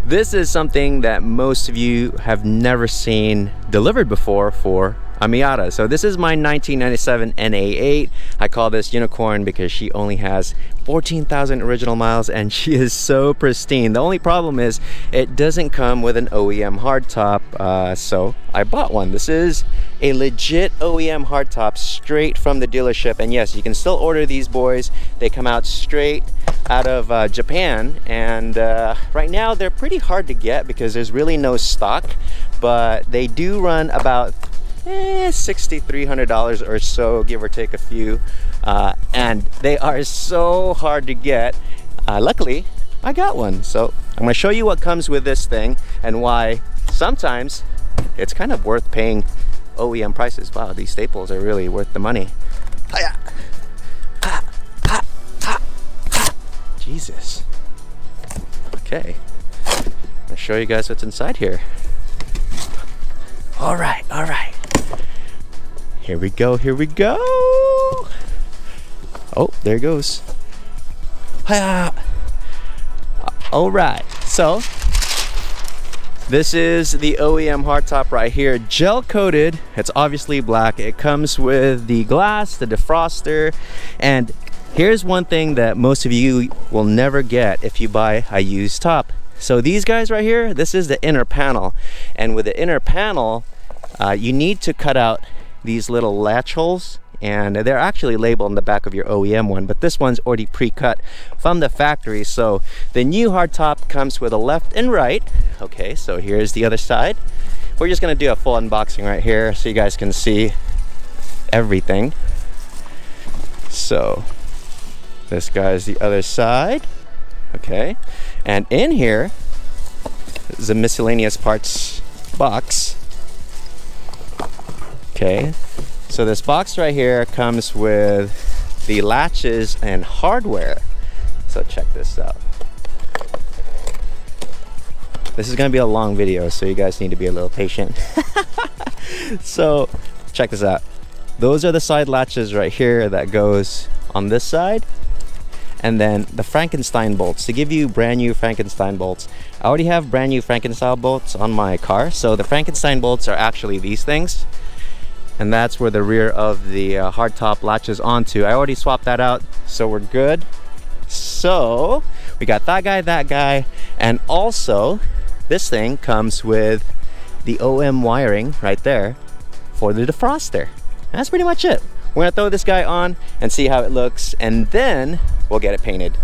This is something that most of you have never seen delivered before for a Miata. So this is my 1997 NA8. I call this unicorn because she only has 14,000 original miles and she is so pristine. The only problem is it doesn't come with an OEM hardtop, so I bought one. This is a legit OEM hardtop straight from the dealership, and yes, you can still order these boys. They come out straight out of Japan, and right now they're pretty hard to get because there's really no stock, but they do run about $6,300 or so, give or take a few, and they are so hard to get. Luckily I got one, so I'm going to show you what comes with this thing and why sometimes it's kind of worth paying OEM prices. Wow, these staples are really worth the money. Jesus. Okay, I'm going to show you guys what's inside here. All right. Here we go. Oh, there it goes. All right, so this is the OEM hardtop right here, gel coated. It's obviously black. It comes with the glass, the defroster, and here's one thing that most of you will never get if you buy a used top. So these guys right here, this is the inner panel, and with the inner panel, you need to cut out these little latch holes, and they're actually labeled on the back of your OEM one, but this one's already pre-cut from the factory. So the new hardtop comes with a left and right. Okay, so here's the other side. We're just gonna do a full unboxing right here so you guys can see everything. So this guy's the other side. Okay, and in here is a miscellaneous parts box. Okay, so this box right here comes with the latches and hardware. So check this out. This is gonna be a long video, so you guys need to be a little patient. So check this out. Those are the side latches right here that goes on this side. And then the Frankenstein bolts, to give you brand new Frankenstein bolts. I already have brand new Frankenstein bolts on my car, so the Frankenstein bolts are actually these things. And that's where the rear of the hardtop latches onto. I already swapped that out, so we're good. So we got that guy, and also this thing comes with the OM wiring right there for the defroster. And that's pretty much it. We're gonna throw this guy on and see how it looks, and then we'll get it painted.